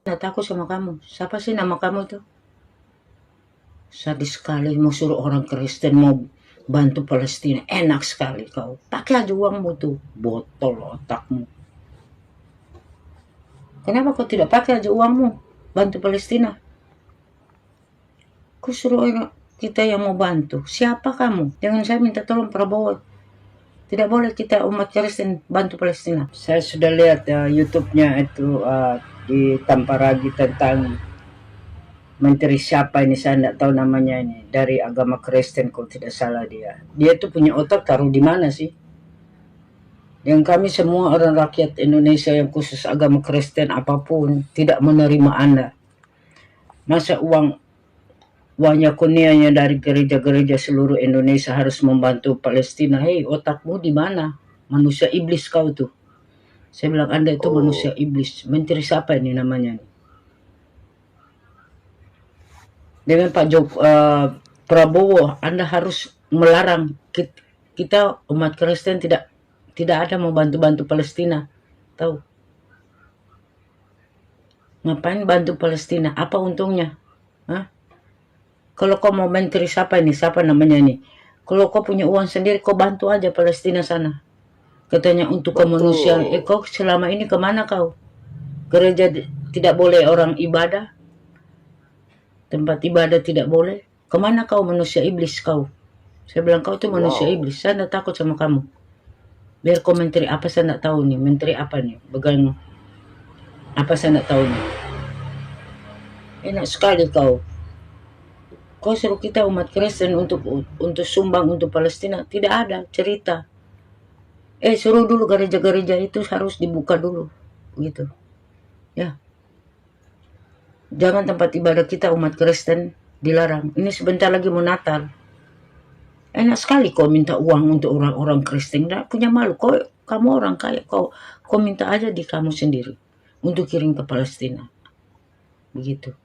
Nggak takut sama kamu. Siapa sih nama kamu tuh? Sadis sekali mau suruh orang Kristen mau bantu Palestina. Enak sekali kau. Pakai aja uangmu tuh. Botol otakmu. Kenapa kau tidak pakai aja uangmu bantu Palestina? Kau suruh orang kita yang mau bantu. Siapa kamu? Jangan saya minta tolong Prabowo. Tidak boleh kita umat Kristen bantu Palestina. Saya sudah lihat YouTube-nya itu di Tamparagi tentang menteri siapa ini, saya tidak tahu namanya ini, dari agama Kristen kalau tidak salah dia. Dia tuh punya otak taruh di mana sih? Yang kami semua orang rakyat Indonesia yang khusus agama Kristen apapun tidak menerima Anda. Masa uangnya kurnianya dari gereja-gereja seluruh Indonesia harus membantu Palestina? Hei, otakmu di mana? Manusia iblis kau tuh. Saya bilang Anda itu manusia iblis. Menteri siapa ini namanya? Dengan Pak Prabowo, Anda harus melarang kita umat Kristen tidak ada mau bantu-bantu Palestina. Tahu? Ngapain bantu Palestina? Apa untungnya? Hah? Kalau kau mau menteri siapa ini? Siapa namanya ini? Kalau kau punya uang sendiri, kau bantu aja Palestina sana. Katanya untuk kemanusiaan. Kau selama ini kemana kau? Gereja tidak boleh orang ibadah? Tempat ibadah tidak boleh? Kemana kau manusia iblis kau? Saya bilang kau itu manusia iblis. Saya tidak takut sama kamu. Biar kau menteri apa saya tidak tahu nih. Menteri apa nih? Bagang apa saya tidak tahu nih. Enak sekali kau. Kau suruh kita umat Kristen untuk sumbang untuk Palestina. Tidak ada cerita. Suruh dulu gereja-gereja itu harus dibuka dulu. Gitu. Ya. Jangan tempat ibadah kita umat Kristen dilarang. Ini sebentar lagi mau Natal. Enak sekali kau minta uang untuk orang-orang Kristen. Nggak punya malu. Kamu orang kaya. Kau minta aja di kamu sendiri. Untuk kirim ke Palestina. Begitu.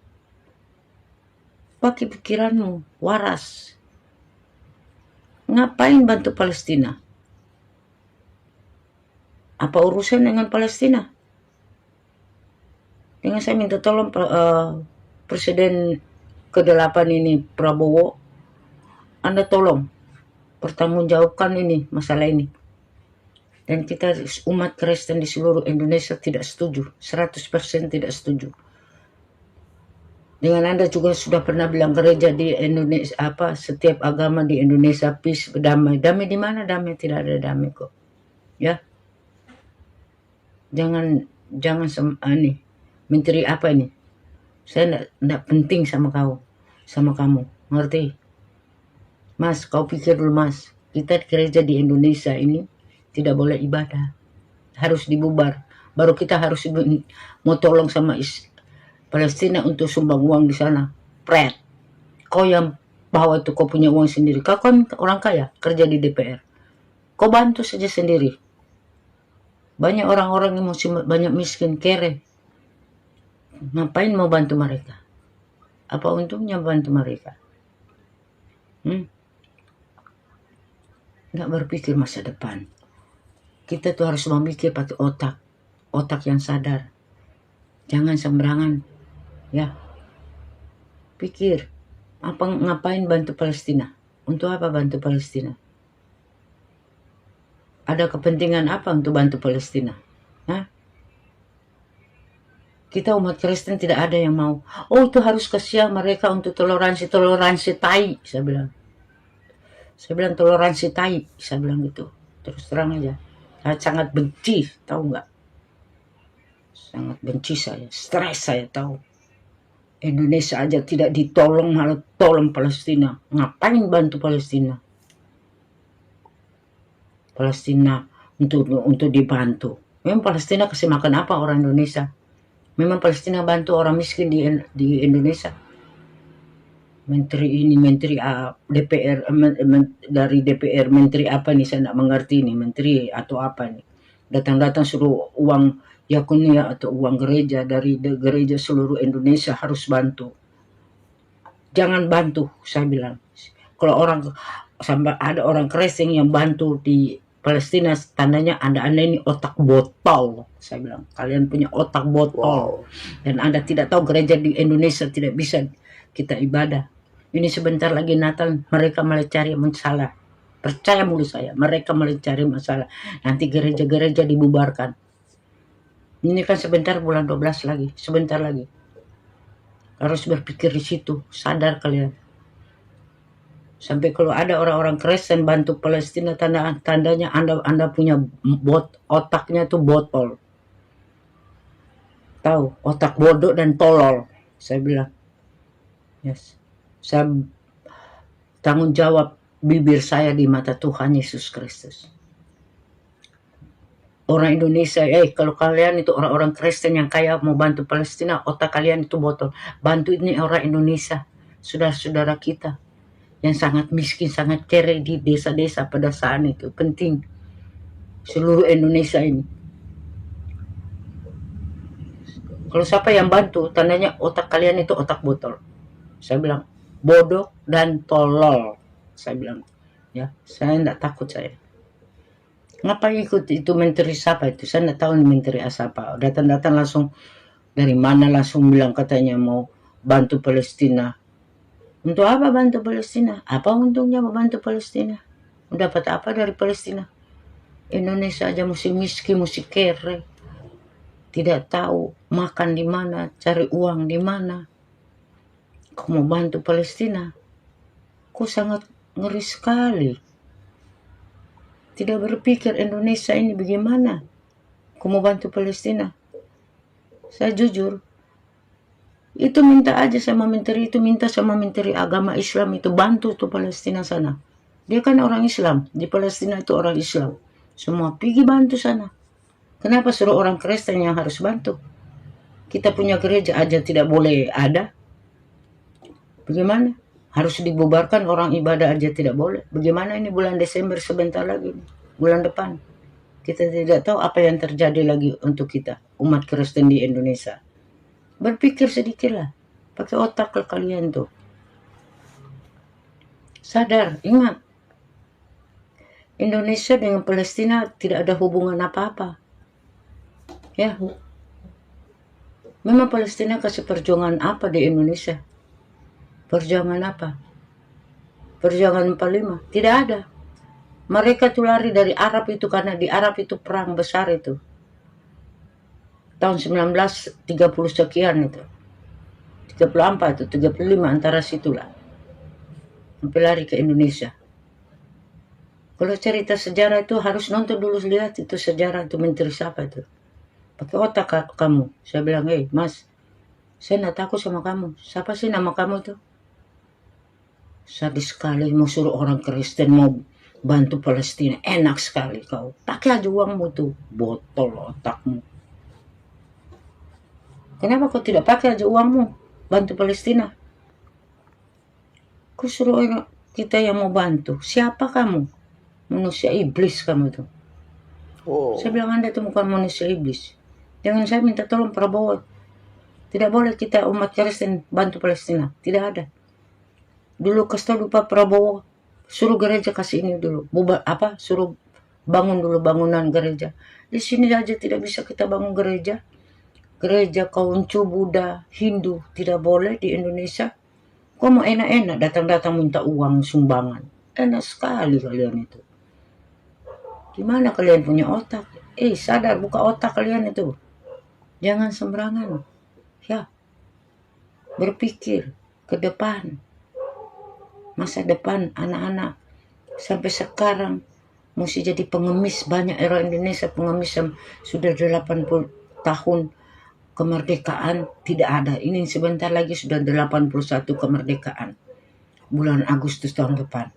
Pakai pikiranmu. Waras. Ngapain bantu Palestina? Apa urusan dengan Palestina? Dengan saya minta tolong Presiden ke-8 ini Prabowo, Anda tolong pertanggungjawabkan ini masalah ini. Dan kita umat Kristen di seluruh Indonesia tidak setuju, 100% tidak setuju. Dengan Anda juga sudah pernah bilang gereja di Indonesia setiap agama di Indonesia peace, damai. Damai di mana? Damai tidak ada damai kok. Ya. Jangan nih. Menteri apa ini? Saya enggak penting sama kamu. Ngerti? Mas, kau pikir dulu Mas. Kita gereja di Indonesia ini tidak boleh ibadah. Harus dibubar. Baru kita harus mau tolong sama Palestina untuk sumbang uang di sana. Pret. Kau yang bawa itu kau punya uang sendiri. Kau kan orang kaya, kerja di DPR. Kau bantu saja sendiri. Banyak orang-orang yang masih banyak miskin, kere. Ngapain mau bantu mereka? Apa untungnya bantu mereka? Nggak berpikir masa depan. Kita tuh harus memikir pakai otak yang sadar. Jangan sembarangan, ya. Pikir, ngapain bantu Palestina? Untuk apa bantu Palestina? Ada kepentingan apa untuk bantu Palestina? Hah? Kita umat Kristen tidak ada yang mau. Itu harus kasihan mereka untuk toleransi tai, saya bilang. Saya bilang toleransi tai, saya bilang gitu. Terus terang aja. Saya sangat benci, tahu nggak? Sangat benci saya, stres saya tahu. Indonesia aja tidak ditolong, malah tolong Palestina. Ngapain bantu Palestina? Palestina untuk dibantu. Memang Palestina kasih makan apa orang Indonesia? Memang Palestina bantu orang miskin di Indonesia. Menteri ini, menteri DPR, dari DPR, menteri apa nih saya tidak mengerti nih, menteri atau apa nih. Datang-datang suruh uang Yakunia atau uang gereja dari gereja seluruh Indonesia harus bantu. Jangan bantu, saya bilang. Kalau sampai ada orang Kristen yang bantu di Palestina, tandanya Anda ini otak botol. Saya bilang, kalian punya otak botol. Dan Anda tidak tahu gereja di Indonesia tidak bisa kita ibadah. Ini sebentar lagi Natal, mereka mulai cari masalah. Percaya mulu saya, mereka mulai cari masalah. Nanti gereja-gereja dibubarkan. Ini kan sebentar bulan 12 lagi, sebentar lagi. Harus berpikir di situ, sadar kalian. Sampai kalau ada orang-orang Kristen bantu Palestina, tandanya Anda punya otaknya tuh botol. Tahu, otak bodoh dan tolol. Saya bilang. Yes. Saya tanggung jawab bibir saya di mata Tuhan Yesus Kristus. Orang Indonesia, kalau kalian itu orang-orang Kristen yang kaya mau bantu Palestina, otak kalian itu botol. Bantu ini orang Indonesia, saudara-saudara kita yang sangat miskin, sangat kere di desa-desa pada saat itu. Penting seluruh Indonesia ini. Kalau siapa yang bantu, tandanya otak kalian itu otak botol. Saya bilang, bodoh dan tolol. Saya bilang, ya, saya enggak takut saya. Ngapain ikut itu menteri siapa itu? Saya enggak tahu menteri apa. Datang-datang langsung, dari mana langsung bilang katanya mau bantu Palestina. Untuk apa bantu Palestina? Apa untungnya membantu Palestina? Dapat apa dari Palestina? Indonesia aja mesti miskin, mesti kere. Tidak tahu makan di mana, cari uang di mana. Kau mau bantu Palestina? Kau sangat ngeri sekali. Tidak berpikir Indonesia ini bagaimana. Kau mau bantu Palestina? Saya jujur, itu minta aja sama menteri itu, minta sama menteri agama Islam itu bantu tuh Palestina sana. Dia kan orang Islam, di Palestina itu orang Islam. Semua pergi bantu sana. Kenapa suruh orang Kristen yang harus bantu? Kita punya gereja aja tidak boleh ada. Bagaimana? Harus dibubarkan, orang ibadah aja tidak boleh. Bagaimana ini bulan Desember sebentar lagi, bulan depan. Kita tidak tahu apa yang terjadi lagi untuk kita, umat Kristen di Indonesia. Berpikir sedikitlah, pakai otak kalian tuh. Sadar, ingat, Indonesia dengan Palestina tidak ada hubungan apa-apa. Ya, memang Palestina kasih perjuangan apa di Indonesia? Perjuangan apa? Perjuangan 45? Tidak ada. Mereka tuh lari dari Arab itu karena di Arab itu perang besar itu. Tahun 1930 sekian itu. 34 itu, 35 antara situlah. Sampai lari ke Indonesia. Kalau cerita sejarah itu harus nonton dulu, lihat itu sejarah itu menteri siapa itu. Pakai otak kamu. Saya bilang, mas, saya enggak takut sama kamu. Siapa sih nama kamu itu? Sadis sekali mau suruh orang Kristen mau bantu Palestina. Enak sekali kau. Pakai aja uangmu tuh. Botol otakmu. Kenapa kau tidak pakai aja uangmu bantu Palestina? Kau suruh orang kita yang mau bantu. Siapa kamu? Manusia iblis kamu tuh. Saya bilang Anda itu bukan manusia iblis. Jangan saya minta tolong Prabowo. Tidak boleh kita umat Kristen bantu Palestina. Tidak ada. Dulu kasih lupa Prabowo, suruh gereja kasih ini dulu. Suruh bangun dulu bangunan gereja. Di sini aja tidak bisa kita bangun gereja. Gereja Konghucu, Buddha, Hindu tidak boleh di Indonesia. Kok mau enak-enak datang-datang minta uang sumbangan. Enak sekali kalian itu. Gimana kalian punya otak? Sadar buka otak kalian itu. Jangan sembarangan. Ya. Berpikir ke depan. Masa depan anak-anak sampai sekarang mesti jadi pengemis. Banyak orang Indonesia pengemis yang sudah 80 tahun kemerdekaan tidak ada. Ini sebentar lagi sudah 81 kemerdekaan. Bulan Agustus tahun depan.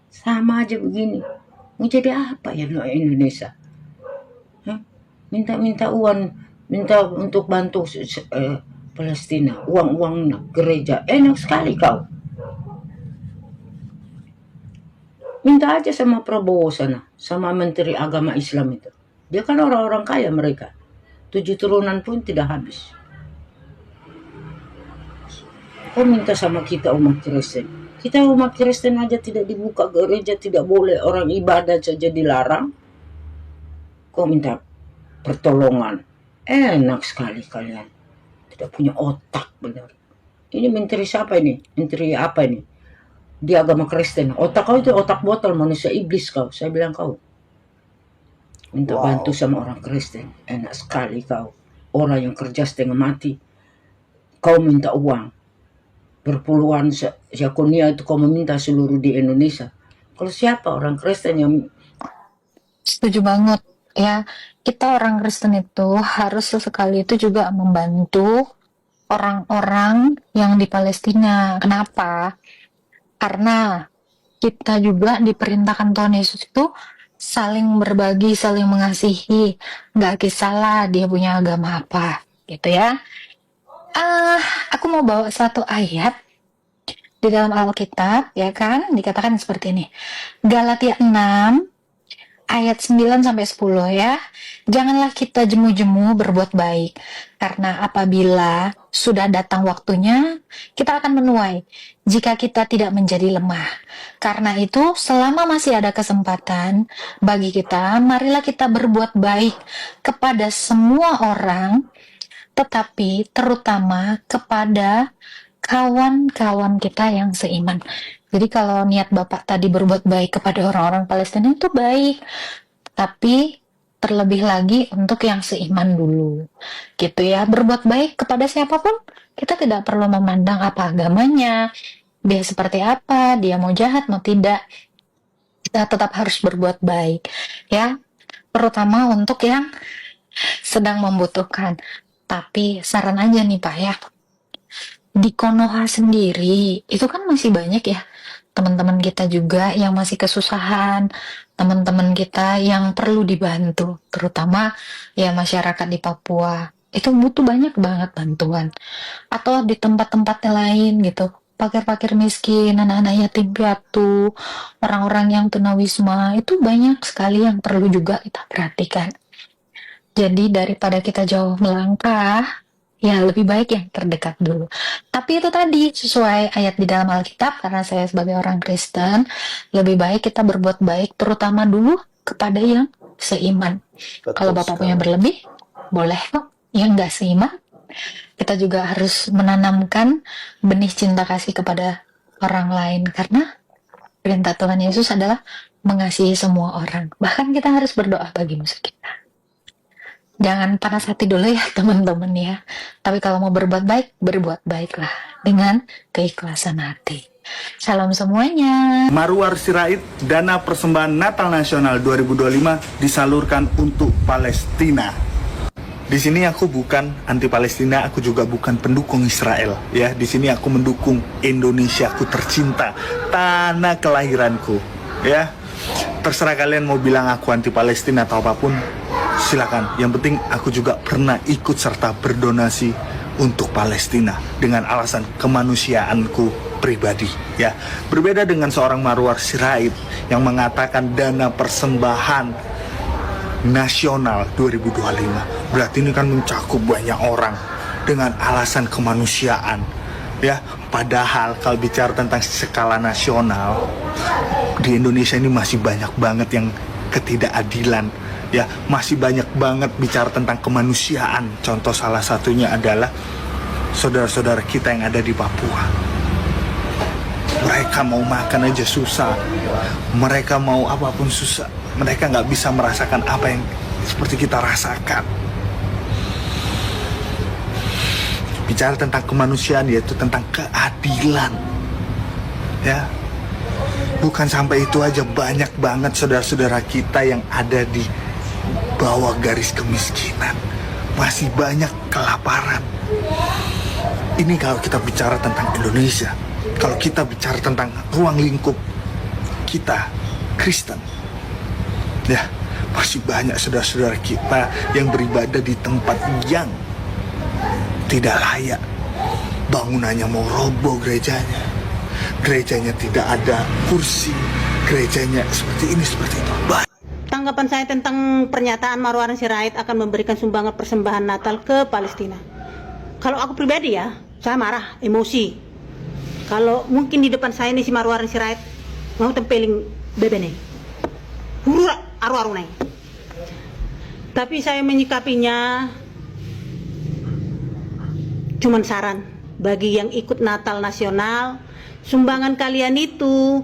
Sama aja begini. Mau jadi apa ya Indonesia? Minta uang, minta untuk bantu Palestina. Uang gereja. Enak sekali kau. Minta aja sama Prabowo sana, sama Menteri Agama Islam itu. Dia kan orang-orang kaya mereka. 7 turunan pun tidak habis. Kau minta sama kita umat Kristen. Kita umat Kristen aja tidak dibuka gereja, tidak boleh orang ibadah saja dilarang. kok minta pertolongan. Enak sekali kalian. Tidak punya otak benar. Ini menteri siapa ini? Menteri apa ini? Di agama Kristen. Otak kau itu otak botol, manusia iblis kau. Saya bilang kau. Minta bantu sama orang Kristen. Enak sekali kau. Orang yang kerja setengah mati. Kau minta uang. Berpuluhan Yakonia itu kau meminta seluruh di Indonesia. Kalau siapa orang Kristen yang... Setuju banget ya. Kita orang Kristen itu harus sesekali itu juga membantu orang-orang yang di Palestina. Kenapa? Karena kita juga diperintahkan Tuhan Yesus itu saling berbagi, saling mengasihi. Nggak kisahlah dia punya agama apa, gitu ya. Aku mau bawa satu ayat di dalam Alkitab, ya kan? Dikatakan seperti ini. Galatia 6 ayat 9 sampai 10 ya. Janganlah kita jemu-jemu berbuat baik, karena apabila sudah datang waktunya, kita akan menuai jika kita tidak menjadi lemah. Karena itu, selama masih ada kesempatan bagi kita, marilah kita berbuat baik kepada semua orang, tetapi terutama kepada kawan-kawan kita yang seiman. Jadi kalau niat Bapak tadi berbuat baik kepada orang-orang Palestina itu baik, tapi terlebih lagi untuk yang seiman dulu, gitu ya. Berbuat baik kepada siapapun, kita tidak perlu memandang apa agamanya, dia seperti apa, dia mau jahat mau tidak, kita tetap harus berbuat baik, ya. Terutama untuk yang sedang membutuhkan. Tapi saran aja nih Pak ya, di Konoha sendiri itu kan masih banyak ya teman-teman kita juga yang masih kesusahan, teman-teman kita yang perlu dibantu, terutama ya masyarakat di Papua. Itu butuh banyak banget bantuan. Atau di tempat-tempat lain gitu, fakir-fakir miskin, anak-anak yatim piatu, orang-orang yang tunawisma, itu banyak sekali yang perlu juga kita perhatikan. Jadi daripada kita jauh melangkah, ya lebih baik yang terdekat dulu. Tapi itu tadi sesuai ayat di dalam Alkitab, karena saya sebagai orang Kristen, lebih baik kita berbuat baik terutama dulu kepada yang seiman. Kalau Bapak punya berlebih, boleh kok. Yang nggak seiman, kita juga harus menanamkan benih cinta kasih kepada orang lain, karena perintah Tuhan Yesus adalah mengasihi semua orang. Bahkan kita harus berdoa bagi musuh kita. Jangan panas hati dulu ya teman-teman ya. Tapi kalau mau berbuat baik, berbuat baiklah dengan keikhlasan hati. Salam semuanya. Marwar Sirait, dana persembahan Natal Nasional 2025 disalurkan untuk Palestina. Di sini aku bukan anti Palestina, aku juga bukan pendukung Israel. Ya, di sini aku mendukung Indonesia, aku tercinta, tanah kelahiranku. Ya, terserah kalian mau bilang aku anti Palestina atau apapun, silakan. Yang penting aku juga pernah ikut serta berdonasi untuk Palestina dengan alasan kemanusiaanku pribadi. Ya, berbeda dengan seorang Marwar Sirait yang mengatakan dana persembahan nasional 2025. Berarti ini kan mencakup banyak orang dengan alasan kemanusiaan. Ya, padahal kalau bicara tentang skala nasional, di Indonesia ini masih banyak banget yang ketidakadilan. Ya, masih banyak banget bicara tentang kemanusiaan. Contoh salah satunya adalah saudara-saudara kita yang ada di Papua. Mereka mau makan aja susah. Mereka mau apapun susah. Mereka nggak bisa merasakan apa yang seperti kita rasakan. Bicara tentang kemanusiaan, yaitu tentang keadilan. Ya, bukan sampai itu aja, banyak banget saudara-saudara kita yang ada di bawah garis kemiskinan, masih banyak kelaparan. Ini kalau kita bicara tentang Indonesia. Kalau kita bicara tentang ruang lingkup kita Kristen, ya, masih banyak saudara-saudara kita yang beribadah di tempat yang tidak layak. Bangunannya mau roboh, gerejanya tidak ada kursi, gerejanya seperti ini, seperti itu. Tanggapan saya tentang pernyataan Marwar Sirait akan memberikan sumbangan persembahan Natal ke Palestina. Kalau aku pribadi ya, saya marah, emosi. Kalau mungkin di depan saya ini si Marwar Sirait mau tempeling bebene. Hurura aru-aru naik. Tapi saya menyikapinya cuman saran bagi yang ikut Natal nasional, sumbangan kalian itu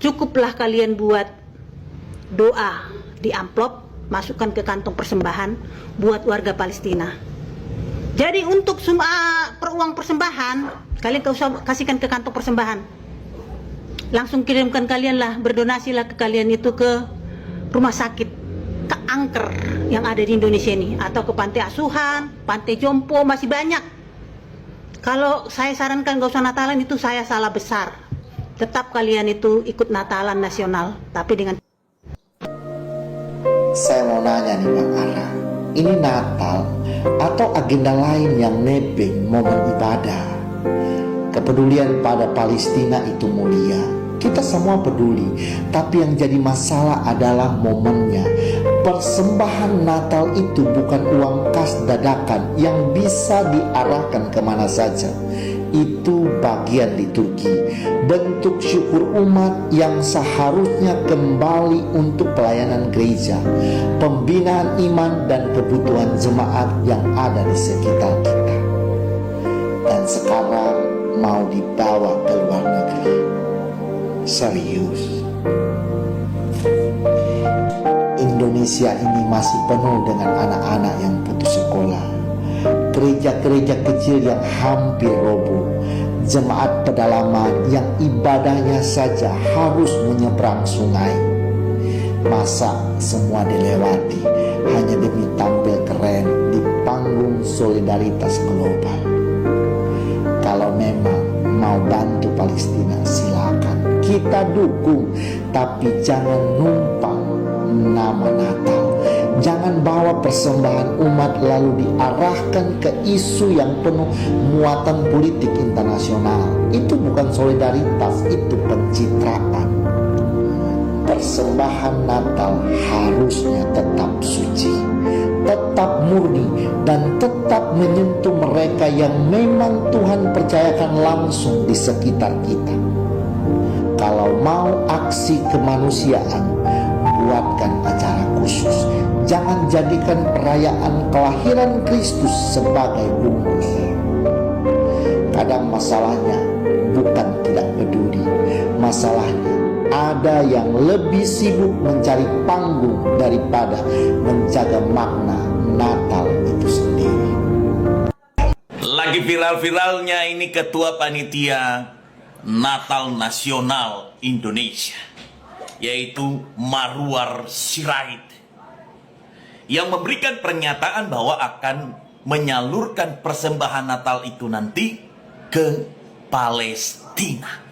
cukuplah kalian buat doa di amplop, masukkan ke kantong persembahan buat warga Palestina. Jadi untuk uang persembahan, kalian gak usah kasihkan ke kantong persembahan. Langsung kirimkan kalian lah, berdonasilah ke kalian itu ke rumah sakit, ke angker yang ada di Indonesia ini, atau ke pantai asuhan, pantai jompo, masih banyak. Kalau saya sarankan gak usah Natalan, itu saya salah besar. Tetap kalian itu ikut Natalan nasional, tapi dengan... Saya mau nanya nih Bang Ara, ini Natal atau agenda lain yang nebeng momen ibadah? Kepedulian pada Palestina itu mulia, kita semua peduli, tapi yang jadi masalah adalah momennya. Persembahan Natal itu bukan uang kas dadakan yang bisa diarahkan kemana saja. Itu bagian liturgi, bentuk syukur umat yang seharusnya kembali untuk pelayanan gereja, pembinaan iman dan kebutuhan jemaat yang ada di sekitar kita. Dan sekarang mau dibawa ke luar negeri. Serius. Indonesia ini masih penuh dengan anak-anak yang putus sekolah, gereja-gereja kecil yang hampir roboh, jemaat pedalaman yang ibadahnya saja harus menyeberang sungai. Masa semua dilewati hanya demi tampil keren di panggung solidaritas global? Kalau memang mau bantu Palestina, silakan, kita dukung, tapi jangan numpang nama Natal. Jangan bawa persembahan umat lalu diarahkan ke isu yang penuh muatan politik internasional. Itu bukan solidaritas, itu pencitraan. Persembahan Natal harusnya tetap suci, tetap murni, dan tetap menyentuh mereka yang memang Tuhan percayakan langsung di sekitar kita. Kalau mau aksi kemanusiaan, buatkan acara khusus. Jangan jadikan perayaan kelahiran Kristus sebagai bungkus. Kadang masalahnya bukan tidak peduli, masalahnya ada yang lebih sibuk mencari panggung daripada menjaga makna Natal itu sendiri. Lagi viral-viralnya ini Ketua Panitia Natal Nasional Indonesia, yaitu Marwar Sirait, yang memberikan pernyataan bahwa akan menyalurkan persembahan Natal itu nanti ke Palestina.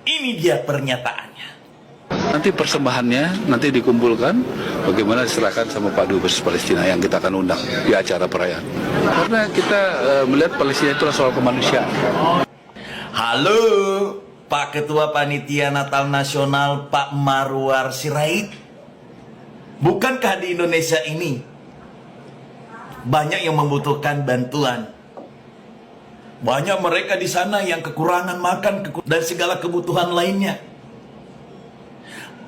Ini dia pernyataannya. Nanti persembahannya nanti dikumpulkan, bagaimana diserahkan sama Pak Dubes Palestina yang kita akan undang di acara perayaan. Karena kita melihat Palestina itu soal kemanusiaan. Halo Pak Ketua Panitia Natal Nasional, Pak Marwar Sirait. Bukankah di Indonesia ini banyak yang membutuhkan bantuan? Banyak mereka di sana yang kekurangan makan dan segala kebutuhan lainnya.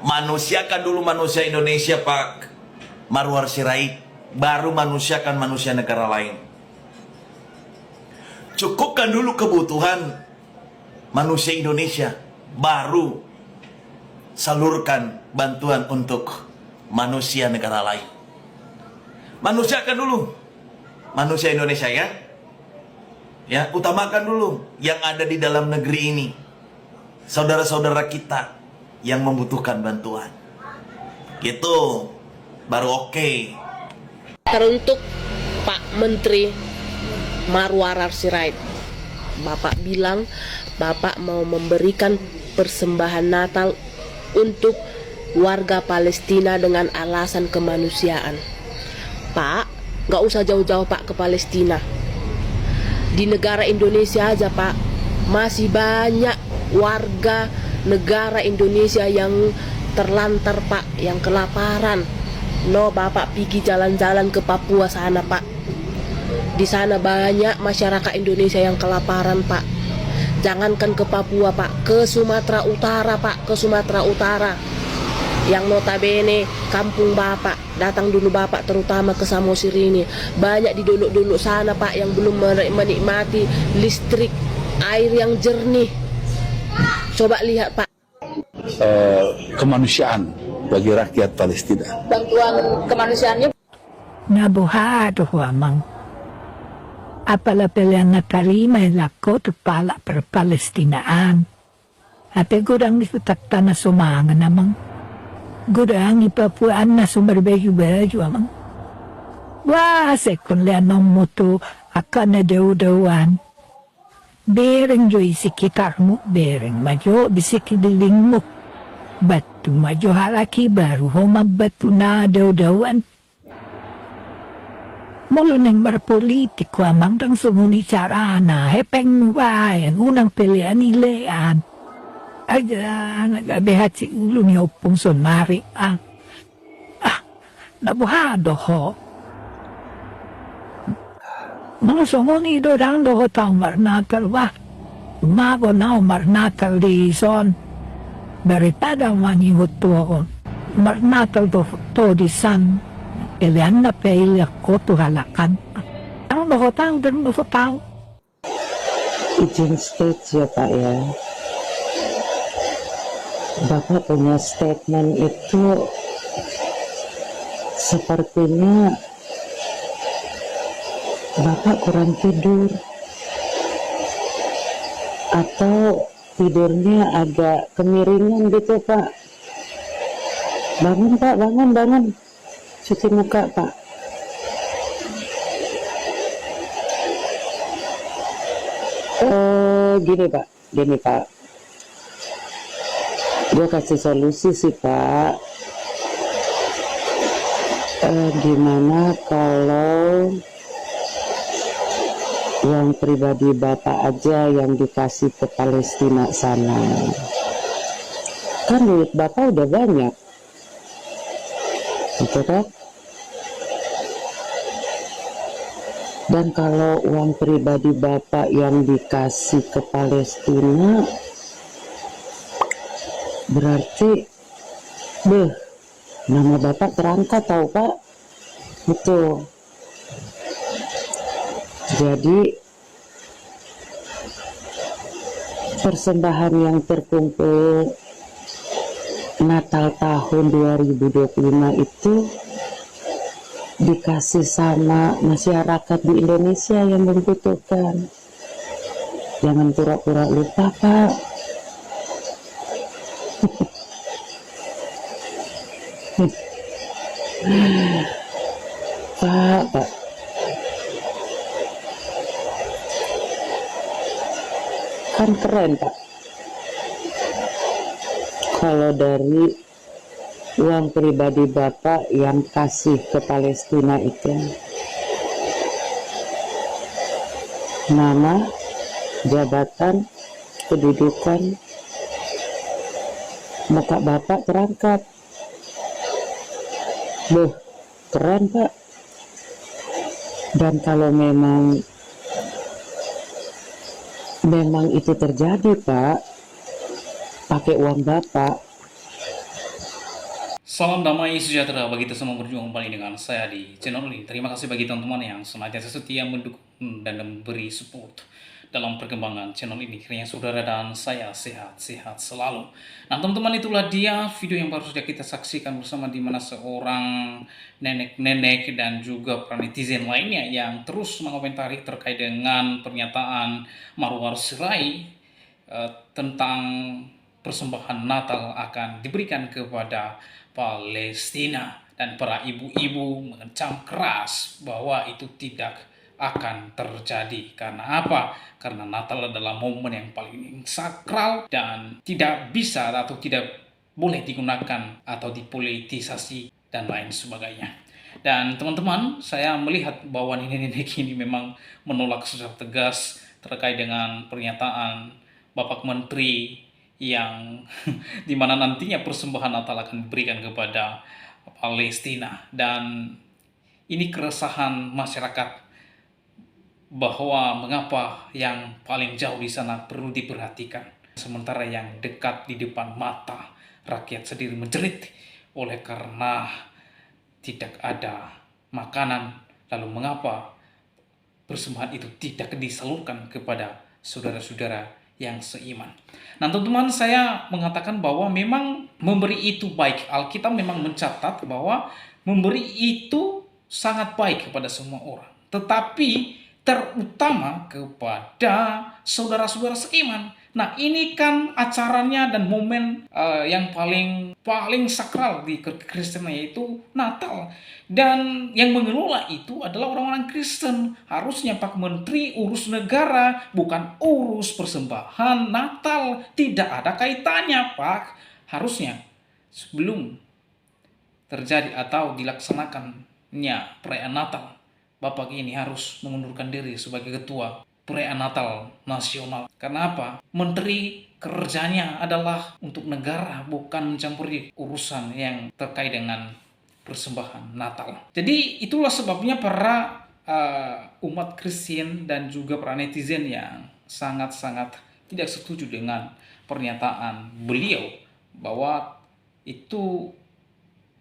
Manusiakan dulu manusia Indonesia, Pak Marwar Sirait, baru manusiakan manusia negara lain. Cukupkan dulu kebutuhan manusia Indonesia, baru salurkan bantuan untuk manusia negara lain. Manusiakan dulu manusia Indonesia, ya, utamakan dulu yang ada di dalam negeri ini, saudara-saudara kita yang membutuhkan bantuan. Gitu baru oke. Teruntuk Pak Menteri Marwar Sirait, Bapak bilang Bapak mau memberikan persembahan Natal untuk warga Palestina dengan alasan kemanusiaan. Pak, gak usah jauh-jauh Pak ke Palestina. Di negara Indonesia aja Pak, masih banyak warga negara Indonesia yang terlantar Pak, yang kelaparan. No, Bapak pergi jalan-jalan ke Papua sana Pak. Di sana banyak masyarakat Indonesia yang kelaparan Pak. Jangankan ke Papua Pak, ke Sumatera Utara Pak, ke Sumatera Utara, yang notabene kampung Bapak, datang dulu Bapak terutama ke Samosir ini. Banyak di dulu sana Pak yang belum menikmati listrik, air yang jernih. Coba lihat Pak. Kemanusiaan bagi rakyat Palestina. Bantuan kemanusiaannya Nabuhado amang apala pilihan na tarima ilako tupala per Palestinaan. Ate gurang isutakta na sumanga namang. Gurang ipapuan na sumarbeju-beju amang. Wase kun leanong mutu akan na daw-dawan. Bereng jo isikitar mo, bereng majo bisikidiling mo. Batu majo halaki baru homabatu na daw-dawan. Mulu neng berpolitik amang dang sumuni carana hepeng nubayan unang pilihan ilean. Aja nagabehat si ulo ni opong sonmari nabuhado ho. Mga sumuni do dang do taong marnatal ba. Umago na marnatal di son. Beritada manihot to marnatal to di san. Pilihan na pili ako tuhalakan. Ang dohotang dan dohotang. Izin state ya Pak ya. Bapak punya statement itu sepertinya Bapak kurang tidur atau tidurnya agak kemiringan gitu Pak. Bangun Pak, bangun. Cuci muka Pak. Gini Pak. Gue kasih solusi sih Pak. Gimana kalau uang pribadi Bapak aja yang dikasih ke Palestina sana? Kan duit Bapak udah banyak. Gitu kan? Dan kalau uang pribadi Bapak yang dikasih ke Palestina, berarti nama Bapak terangkat tahu Pak. Betul. Jadi persembahan yang terkumpul Natal tahun 2025 itu dikasih sama masyarakat di Indonesia yang membutuhkan. Jangan pura-pura lupa Pak. Pak. Kan keren Pak. Kalau dari uang pribadi Bapak yang kasih ke Palestina itu, nama, jabatan, kedudukan, muka Bapak terangkat. Keren Pak. Dan kalau memang itu terjadi Pak, pakai uang Bapak. Salam damai sejahtera bagi kita semua berjuang kembali dengan saya di channel ini. Terima kasih bagi teman-teman yang senantiasa setia mendukung dan memberi support dalam perkembangan channel ini. Kiranya saudara dan saya sehat-sehat selalu. Nah teman-teman, itulah dia video yang baru saja kita saksikan bersama, di mana seorang nenek-nenek dan juga para netizen lainnya yang terus mengomentari terkait dengan pernyataan Marwar Sirait tentang persembahan Natal akan diberikan kepada Palestina, dan para ibu-ibu mengecam keras bahwa itu tidak akan terjadi. Karena apa? Karena Natal adalah momen yang paling sakral dan tidak bisa atau tidak boleh digunakan atau dipolitisasi dan lain sebagainya. Dan teman-teman, saya melihat bahwa nenek-nenek ini memang menolak secara tegas terkait dengan pernyataan Bapak Menteri yang dimana nantinya persembahan Natal akan diberikan kepada Palestina. Dan ini keresahan masyarakat bahwa mengapa yang paling jauh di sana perlu diperhatikan, sementara yang dekat di depan mata rakyat sendiri menjerit oleh karena tidak ada makanan, lalu mengapa persembahan itu tidak disalurkan kepada saudara-saudara yang seiman? Nah teman-teman, saya mengatakan bahwa memang memberi itu baik. Alkitab memang mencatat bahwa memberi itu sangat baik kepada semua orang, tetapi terutama kepada saudara-saudara seiman. Nah ini kan acaranya dan momen yang paling sakral di kekristenan, yaitu Natal. Dan yang mengelola itu adalah orang-orang Kristen. Harusnya Pak Menteri urus negara, bukan urus persembahan Natal. Tidak ada kaitannya, Pak. Harusnya sebelum terjadi atau dilaksanakannya perayaan Natal, Bapak ini harus mengundurkan diri sebagai ketua perayaan Natal nasional. Karena apa? Menteri kerjanya adalah untuk negara, bukan mencampuri urusan yang terkait dengan persembahan Natal. Jadi itulah sebabnya para umat Kristen dan juga para netizen yang sangat-sangat tidak setuju dengan pernyataan beliau bahwa itu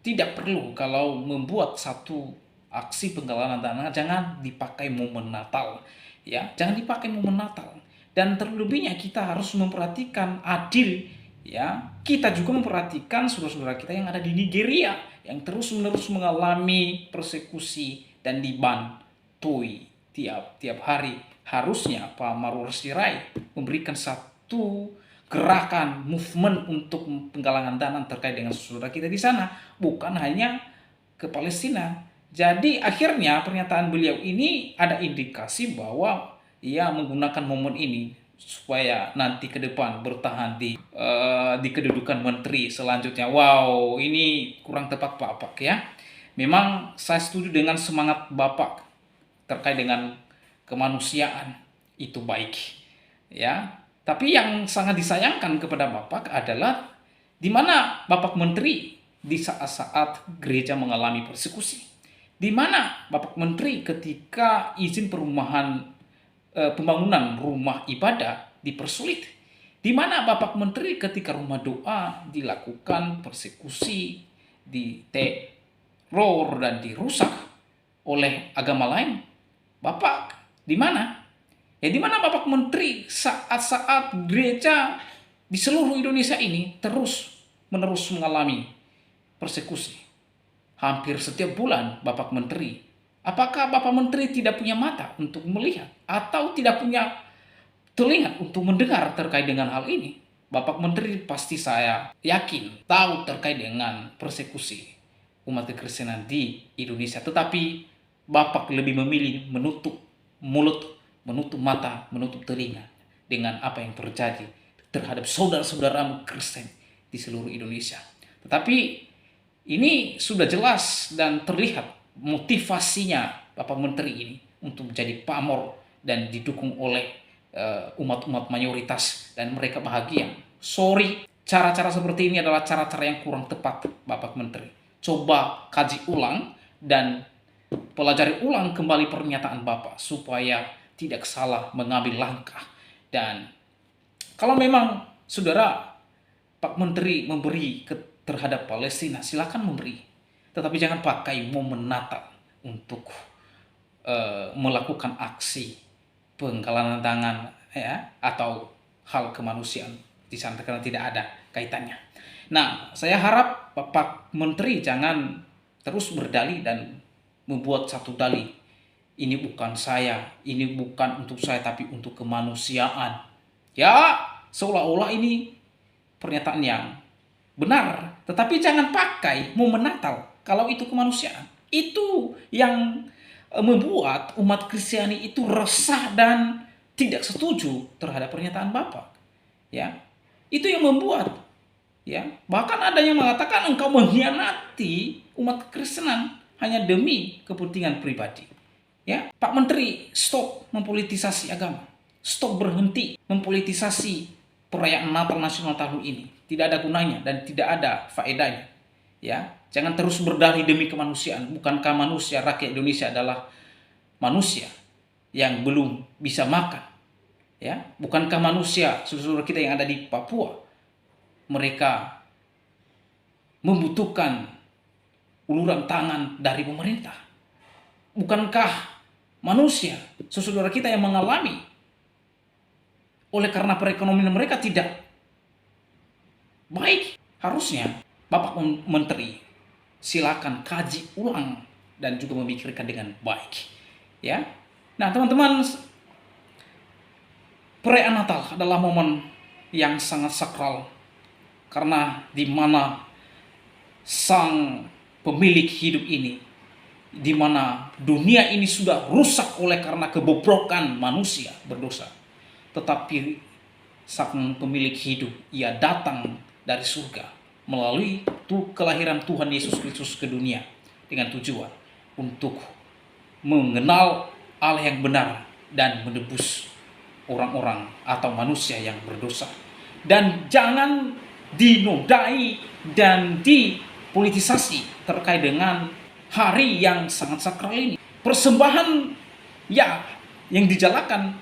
tidak perlu kalau membuat satu aksi penggalangan dana jangan dipakai momen Natal, ya, jangan dipakai momen Natal. Dan terlebihnya kita harus memperhatikan adil, ya. Kita juga memperhatikan saudara-saudara kita yang ada di Nigeria yang terus-menerus mengalami persekusi dan dibantui tiap hari. Harusnya Pak Marwar Sirait memberikan satu gerakan movement untuk penggalangan dana terkait dengan saudara kita di sana, bukan hanya ke Palestina. Jadi akhirnya pernyataan beliau ini ada indikasi bahwa ia menggunakan momen ini supaya nanti ke depan bertahan di kedudukan menteri selanjutnya. Wow, ini kurang tepat Pak ya. Memang saya setuju dengan semangat Bapak terkait dengan kemanusiaan, itu baik ya. Tapi yang sangat disayangkan kepada Bapak adalah di mana Bapak Menteri di saat-saat gereja mengalami persekusi. Di mana Bapak Menteri ketika izin pembangunan rumah ibadah dipersulit? Di mana Bapak Menteri ketika rumah doa dilakukan persekusi, diteror dan dirusak oleh agama lain? Bapak di mana? Ya di mana Bapak Menteri saat-saat gereja di seluruh Indonesia ini terus-menerus mengalami persekusi? Hampir setiap bulan Bapak Menteri. Apakah Bapak Menteri tidak punya mata untuk melihat atau tidak punya telinga untuk mendengar terkait dengan hal ini? Bapak Menteri pasti saya yakin tahu terkait dengan persekusi umat kekristenan di Indonesia. Tetapi Bapak lebih memilih menutup mulut, menutup mata, menutup telinga dengan apa yang terjadi terhadap saudara-saudara Kristen di seluruh Indonesia. Tetapi ini sudah jelas dan terlihat motivasinya Bapak Menteri ini untuk menjadi pamor dan didukung oleh umat-umat mayoritas dan mereka bahagia. Sorry, cara-cara seperti ini adalah cara-cara yang kurang tepat Bapak Menteri. Coba kaji ulang dan pelajari ulang kembali pernyataan Bapak supaya tidak salah mengambil langkah. Dan kalau memang saudara Pak Menteri memberi terhadap Palestina, silakan memberi, tetapi jangan pakai momen Natal untuk melakukan aksi penggalangan tangan ya atau hal kemanusiaan di sana karena tidak ada kaitannya. Nah, saya harap Bapak Menteri jangan terus berdalih dan membuat satu dalih. Ini bukan saya, ini bukan untuk saya tapi untuk kemanusiaan. Ya, seolah-olah ini pernyataan yang benar, tetapi jangan pakai momen Natal kalau itu kemanusiaan. Itu yang membuat umat Kristiani itu resah dan tidak setuju terhadap pernyataan Bapak. Ya, itu yang membuat. Ya, bahkan ada yang mengatakan engkau mengkhianati umat Kristenan hanya demi kepentingan pribadi. Ya, Pak Menteri, stop mempolitisasi agama. Stop berhenti mempolitisasi perayaan Natal nasional tahun ini. Tidak ada gunanya dan tidak ada faedahnya. Ya, jangan terus berdalih demi kemanusiaan. Bukankah manusia, rakyat Indonesia adalah manusia yang belum bisa makan? Ya, bukankah manusia saudara kita yang ada di Papua mereka membutuhkan uluran tangan dari pemerintah? Bukankah manusia, saudara kita yang mengalami oleh karena perekonomian mereka tidak baik? Harusnya Bapak Menteri silakan kaji ulang dan juga memikirkan dengan baik, ya. Nah, teman-teman, perayaan Natal adalah momen yang sangat sakral karena di mana sang pemilik hidup ini, di mana dunia ini sudah rusak oleh karena kebobrokan manusia berdosa, tetapi sang pemilik hidup, ia datang dari surga melalui kelahiran Tuhan Yesus Kristus ke dunia dengan tujuan untuk mengenal Allah yang benar dan menebus orang-orang atau manusia yang berdosa. Dan jangan dinodai dan dipolitisasi terkait dengan hari yang sangat sakral ini. Persembahan ya yang dijalakan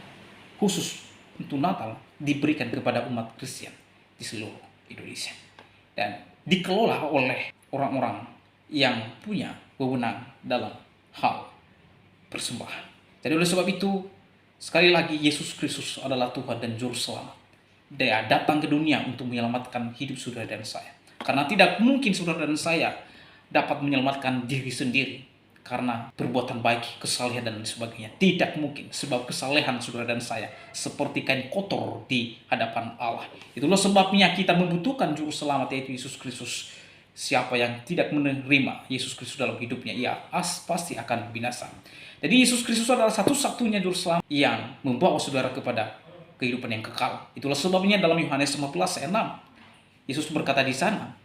khusus untuk Natal diberikan kepada umat Kristen di seluruh Indonesia dan dikelola oleh orang-orang yang punya wewenang dalam hal persembahan. Jadi oleh sebab itu, sekali lagi, Yesus Kristus adalah Tuhan dan Juru Selamat. Dia datang ke dunia untuk menyelamatkan hidup saudara dan saya. Karena tidak mungkin saudara dan saya dapat menyelamatkan diri sendiri karena perbuatan baik, kesalehan dan sebagainya. Tidak mungkin, sebab kesalehan saudara dan saya seperti kain kotor di hadapan Allah. Itulah sebabnya kita membutuhkan Juru Selamat, yaitu Yesus Kristus. Siapa yang tidak menerima Yesus Kristus dalam hidupnya, ia pasti akan binasa. Jadi Yesus Kristus adalah satu-satunya Juru Selamat yang membawa saudara kepada kehidupan yang kekal. Itulah sebabnya dalam Yohanes 15 ayat 6, Yesus berkata di sana,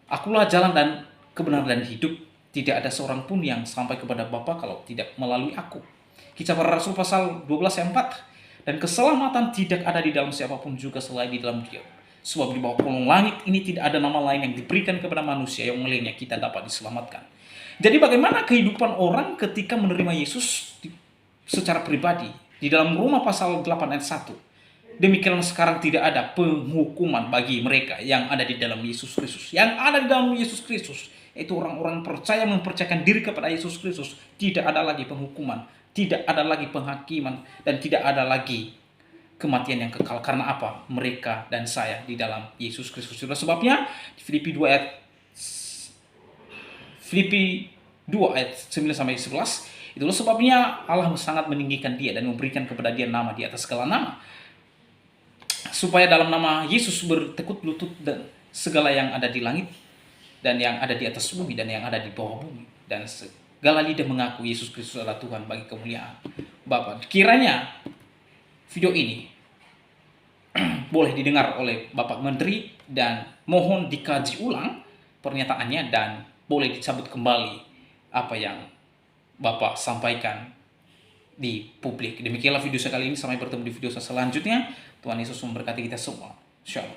"Akulah jalan dan kebenaran dan hidup. Tidak ada seorang pun yang sampai kepada Bapa kalau tidak melalui aku." Kisah Para Rasul pasal 12 ayat 4. Dan keselamatan tidak ada di dalam siapapun juga selain di dalam Dia. Sebab di bawah kolong langit ini tidak ada nama lain yang diberikan kepada manusia yang olehnya kita dapat diselamatkan. Jadi bagaimana kehidupan orang ketika menerima Yesus secara pribadi? Di dalam Roma pasal 8 ayat 1. Demikian sekarang tidak ada penghukuman bagi mereka yang ada di dalam Yesus Kristus. Yang ada di dalam Yesus Kristus, itu orang-orang percaya, mempercayakan diri kepada Yesus Kristus. Tidak ada lagi penghukuman, tidak ada lagi penghakiman, dan tidak ada lagi kematian yang kekal. Karena apa? Mereka dan saya di dalam Yesus Kristus. Itulah sebabnya di Filipi 2 ayat 9-11, itulah sebabnya Allah sangat meninggikan dia dan memberikan kepada dia nama di atas segala nama, supaya dalam nama Yesus bertekuk lutut dan segala yang ada di langit dan yang ada di atas bumi dan yang ada di bawah bumi, dan segala lidah mengaku Yesus Kristus adalah Tuhan bagi kemuliaan Bapa. Kiranya video ini boleh didengar oleh Bapak Menteri dan mohon dikaji ulang pernyataannya dan boleh dicabut kembali apa yang Bapak sampaikan di publik. Demikianlah video saya kali ini. Sampai bertemu di video saya selanjutnya. Tuhan Yesus memberkati kita semua. Shalom.